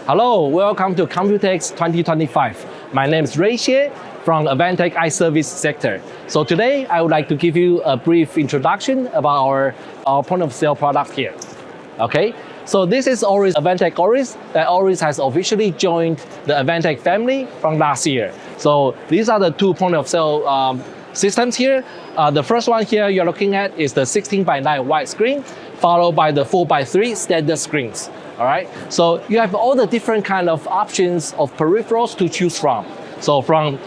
Hello, welcome to Computex 2025. My name is Ray Xie from Advantech iService sector. So today I would like to give you a brief introduction about our point of sale product here. Okay, so this is Auris Advantech Auris. Auris has officially joined the Advantech family from last year. So these are the two point of sale systems here. The first one here you're looking at is the 16:9 widescreen, followed by the 4:3 standard screens. All right, so you have all the different kind of options of peripherals to choose from. So from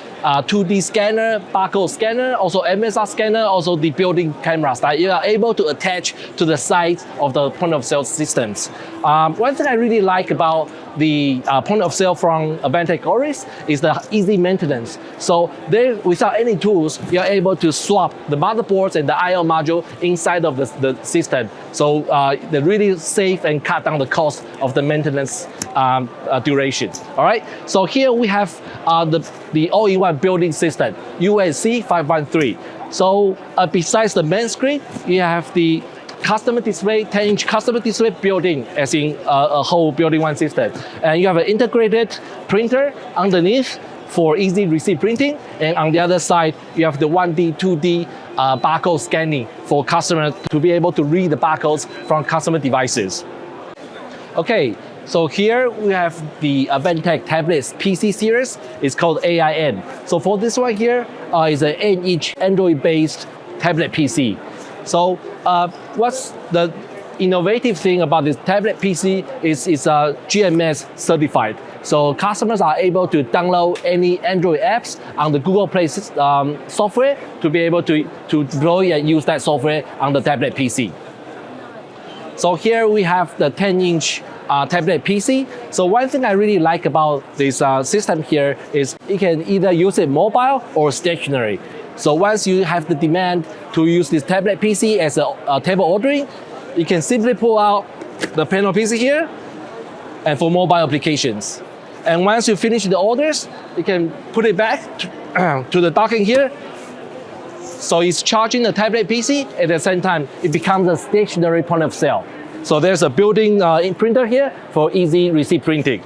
2D scanner, barcode scanner, also MSR scanner, also the built-in cameras that you are able to attach to the side of the point of sale systems. One thing I really like about the point of sale from Advantech Auris is the easy maintenance. So there, without any tools, you're able to swap the motherboards and the I/O module inside of the system. So they really save and cut down the cost of the maintenance duration. All right. So here we have the all-in-one built-in system, UNC 513. So besides the main screen, you have the customer display, 10-inch customer display built-in, as in a whole built-in-one system. And you have an integrated printer underneath for easy receipt printing. And on the other side, you have the 1D, 2D barcode scanning for customers to be able to read the barcodes from customer devices. Okay, so here we have the Advantech tablets PC series. It's called AIN. So for this one here, is an 8-inch Android-based tablet PC. So what's the innovative thing about this tablet PC is it's GMS certified. So customers are able to download any Android apps on the Google Play software to be able to deploy and use that software on the tablet PC. So here we have the 10-inch tablet PC. So one thing I really like about this system here is you can either use it mobile or stationary. So once you have the demand to use this tablet PC as a table ordering, you can simply pull out the panel PC here and for mobile applications. And once you finish the orders, you can put it back to the docking here. So it's charging the tablet PC, at the same time, it becomes a stationary point of sale. So there's a built-in printer here for easy receipt printing.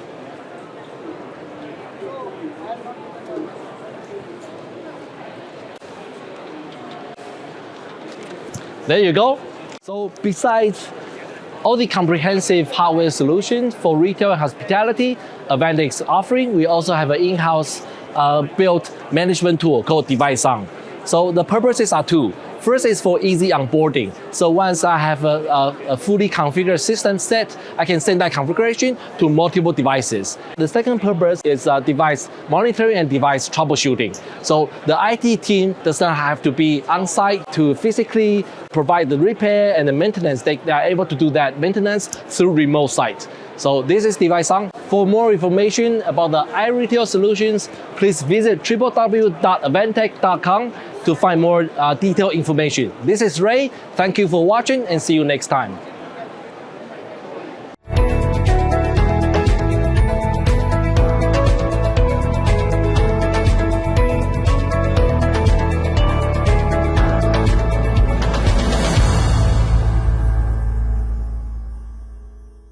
There you go. So besides all the comprehensive hardware solutions for retail and hospitality, Advantech's offering, we also have an in-house built management tool called DeviceOn. So the purposes are two. First is for easy onboarding. So once I have a fully configured system set, I can send that configuration to multiple devices. The second purpose is device monitoring and device troubleshooting. So the IT team does not have to be on site to physically provide the repair and the maintenance. They are able to do that maintenance through remote site. So this is DeviceOn. For more information about the iRetail solutions, please visit www.advantech.com to find more detailed information. This is Ray. Thank you for watching and see you next time.